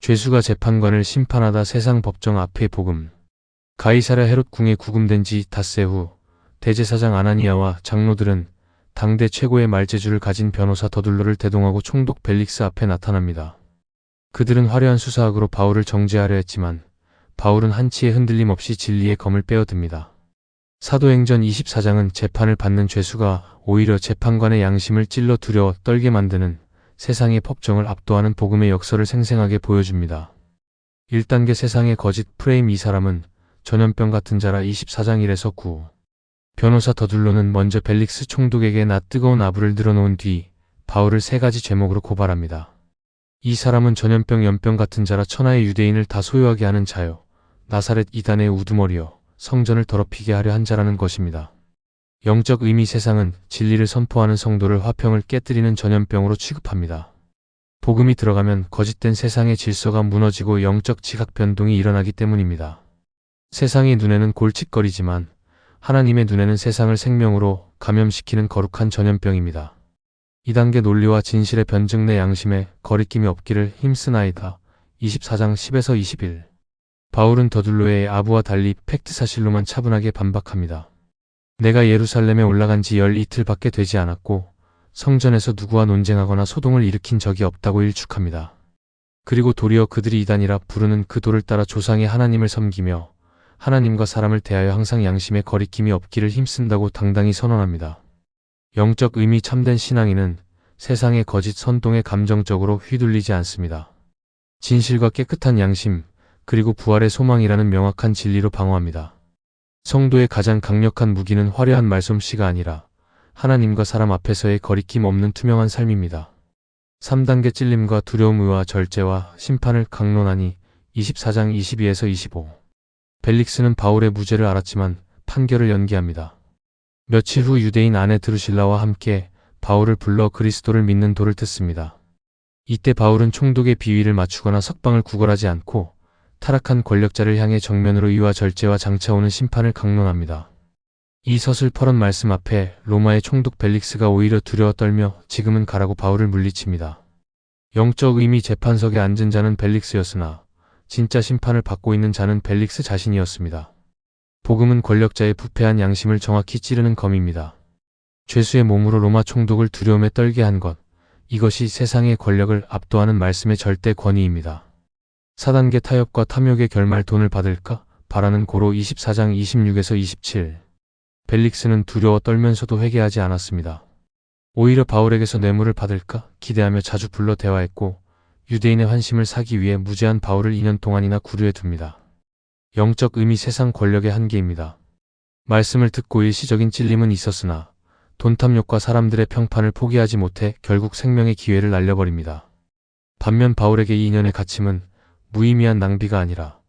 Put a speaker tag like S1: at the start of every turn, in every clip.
S1: 죄수가 재판관을 심판하다 세상 법정 앞에 복음. 가이사랴 헤롯 궁에 구금된 지 닷새 후 대제사장 아나니아와 장로들은 당대 최고의 말재주를 가진 변호사 더둘로를 대동하고 총독 벨릭스 앞에 나타납니다. 그들은 화려한 수사학으로 바울을 정죄하려 했지만 바울은 한치의 흔들림 없이 진리의 검을 빼어듭니다. 사도행전 24장은 재판을 받는 죄수가 오히려 재판관의 양심을 찔러 두려워 떨게 만드는 세상의 법정을 압도하는 복음의 역설을 생생하게 보여줍니다. 1단계 세상의 거짓 프레임. 이 사람은 전염병 같은 자라. 24장 1에서 9. 변호사 더둘로는 먼저 벨릭스 총독에게 뜨거운 아부를 늘어놓은 뒤 바울을 3가지 죄목으로 고발합니다. 이 사람은 전염병 연병 같은 자라. 천하의 유대인을 다 소유하게 하는 자요, 나사렛 이단의 우두머리요, 성전을 더럽히게 하려 한 자라는 것입니다. 영적 의미. 세상은 진리를 선포하는 성도를 화평을 깨뜨리는 전염병으로 취급합니다. 복음이 들어가면 거짓된 세상의 질서가 무너지고 영적 지각 변동이 일어나기 때문입니다. 세상의 눈에는 골칫거리지만 하나님의 눈에는 세상을 생명으로 감염시키는 거룩한 전염병입니다. 2단계 논리와 진실의 변증. 내 양심에 거리낌이 없기를 힘쓰나이다. 24장 10에서 21. 바울은 더둘로의 아부와 달리 팩트 사실로만 차분하게 반박합니다. 내가 예루살렘에 올라간 지 12일밖에 되지 않았고 성전에서 누구와 논쟁하거나 소동을 일으킨 적이 없다고 일축합니다. 그리고 도리어 그들이 이단이라 부르는 그 도를 따라 조상의 하나님을 섬기며 하나님과 사람을 대하여 항상 양심에 거리낌이 없기를 힘쓴다고 당당히 선언합니다. 영적 의미. 참된 신앙인은 세상의 거짓 선동에 감정적으로 휘둘리지 않습니다. 진실과 깨끗한 양심, 그리고 부활의 소망이라는 명확한 진리로 방어합니다. 성도의 가장 강력한 무기는 화려한 말솜씨가 아니라 하나님과 사람 앞에서의 거리낌 없는 투명한 삶입니다. 3단계 찔림과 두려움. 의와 절제와 심판을 강론하니. 24장 22에서 25. 벨릭스는 바울의 무죄를 알았지만 판결을 연기합니다. 며칠 후 유대인 아내 드루실라와 함께 바울을 불러 그리스도를 믿는 도를 듣습니다. 이때 바울은 총독의 비위를 맞추거나 석방을 구걸하지 않고 타락한 권력자를 향해 정면으로 의와 절제와 장차 오는 심판을 강론합니다. 이 서슬퍼런 말씀 앞에 로마의 총독 벨릭스가 오히려 두려워 떨며 지금은 가라고 바울을 물리칩니다. 영적 의미. 재판석에 앉은 자는 벨릭스였으나 진짜 심판을 받고 있는 자는 벨릭스 자신이었습니다. 복음은 권력자의 부패한 양심을 정확히 찌르는 검입니다. 죄수의 몸으로 로마 총독을 두려움에 떨게 한 것, 이것이 세상의 권력을 압도하는 말씀의 절대 권위입니다. 4단계 타협과 탐욕의 결말. 돈을 받을까 바라는 고로. 24장 26에서 27. 벨릭스는 두려워 떨면서도 회개하지 않았습니다. 오히려 바울에게서 뇌물을 받을까 기대하며 자주 불러 대화했고 유대인의 환심을 사기 위해 무죄한 바울을 2년 동안이나 구류해 둡니다. 영적 의미. 세상 권력의 한계입니다. 말씀을 듣고 일시적인 찔림은 있었으나 돈탐욕과 사람들의 평판을 포기하지 못해 결국 생명의 기회를 날려버립니다. 반면 바울에게 2년의 갇힘은 무의미한 낭비가 아니라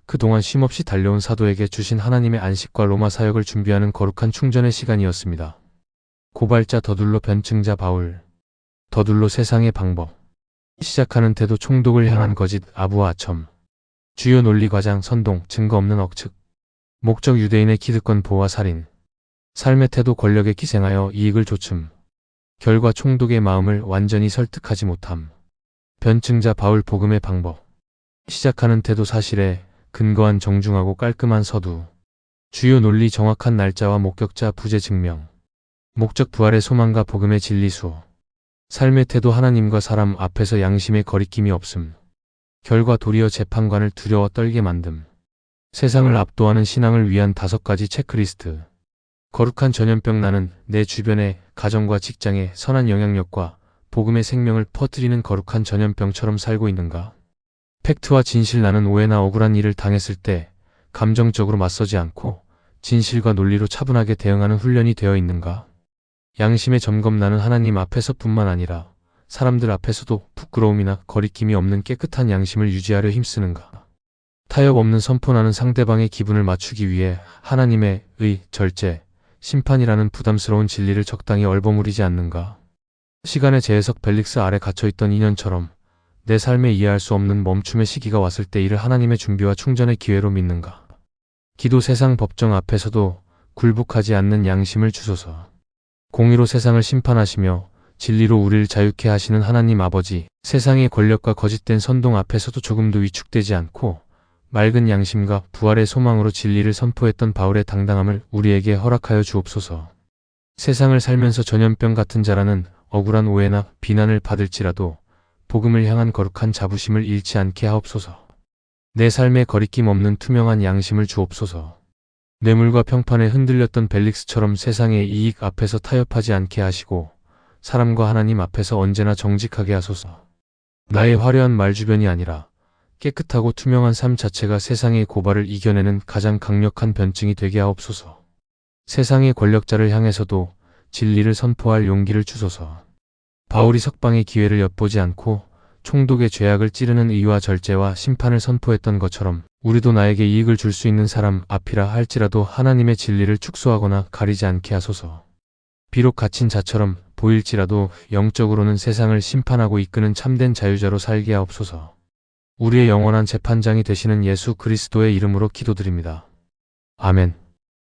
S1: 그동안 쉼없이 달려온 사도에게 주신 하나님의 안식과 로마 사역을 준비하는 거룩한 충전의 시간이었습니다. 고발자 더둘로. 변증자 바울. 더둘로. 세상의 방법. 시작하는 태도. 총독을 향한 거짓, 아부와 아첨. 주요 논리. 과장, 선동, 증거 없는 억측. 목적. 유대인의 기득권 보호와 살인. 삶의 태도. 권력에 기생하여 이익을 좇음. 결과. 총독의 마음을 완전히 설득하지 못함. 변증자 바울. 복음의 방법. 시작하는 태도. 사실에 근거한 정중하고 깔끔한 서두. 주요 논리. 정확한 날짜와 목격자. 부재 증명. 목적. 부활의 소망과 복음의 진리수. 삶의 태도. 하나님과 사람 앞에서 양심의 거리낌이 없음. 결과. 도리어 재판관을 두려워 떨게 만듦. 세상을 압도하는 신앙을 위한 5가지 체크리스트. 거룩한 전염병. 나는 내 주변의 가정과 직장에 선한 영향력과 복음의 생명을 퍼뜨리는 거룩한 전염병처럼 살고 있는가? 팩트와 진실. 나는 오해나 억울한 일을 당했을 때 감정적으로 맞서지 않고 진실과 논리로 차분하게 대응하는 훈련이 되어 있는가? 양심의 점검. 나는 하나님 앞에서뿐만 아니라 사람들 앞에서도 부끄러움이나 거리낌이 없는 깨끗한 양심을 유지하려 힘쓰는가? 타협 없는 선포. 나는 상대방의 기분을 맞추기 위해 하나님의 의, 절제, 심판이라는 부담스러운 진리를 적당히 얼버무리지 않는가? 시간의 재해석. 벨릭스 아래 갇혀있던 2년처럼 내 삶에 이해할 수 없는 멈춤의 시기가 왔을 때 이를 하나님의 준비와 충전의 기회로 믿는가? 기도. 세상 법정 앞에서도 굴복하지 않는 양심을 주소서. 공의로 세상을 심판하시며 진리로 우리를 자유케 하시는 하나님 아버지, 세상의 권력과 거짓된 선동 앞에서도 조금도 위축되지 않고 맑은 양심과 부활의 소망으로 진리를 선포했던 바울의 당당함을 우리에게 허락하여 주옵소서. 세상을 살면서 전염병 같은 자라는 억울한 오해나 비난을 받을지라도 복음을 향한 거룩한 자부심을 잃지 않게 하옵소서. 내 삶에 거리낌 없는 투명한 양심을 주옵소서. 뇌물과 평판에 흔들렸던 벨릭스처럼 세상의 이익 앞에서 타협하지 않게 하시고 사람과 하나님 앞에서 언제나 정직하게 하소서. 나의 화려한 말주변이 아니라 깨끗하고 투명한 삶 자체가 세상의 고발을 이겨내는 가장 강력한 변증이 되게 하옵소서. 세상의 권력자를 향해서도 진리를 선포할 용기를 주소서. 바울이 석방의 기회를 엿보지 않고 총독의 죄악을 찌르는 의와 절제와 심판을 선포했던 것처럼 우리도 나에게 이익을 줄 수 있는 사람 앞이라 할지라도 하나님의 진리를 축소하거나 가리지 않게 하소서. 비록 갇힌 자처럼 보일지라도 영적으로는 세상을 심판하고 이끄는 참된 자유자로 살게 하옵소서. 우리의 영원한 재판장이 되시는 예수 그리스도의 이름으로 기도드립니다. 아멘.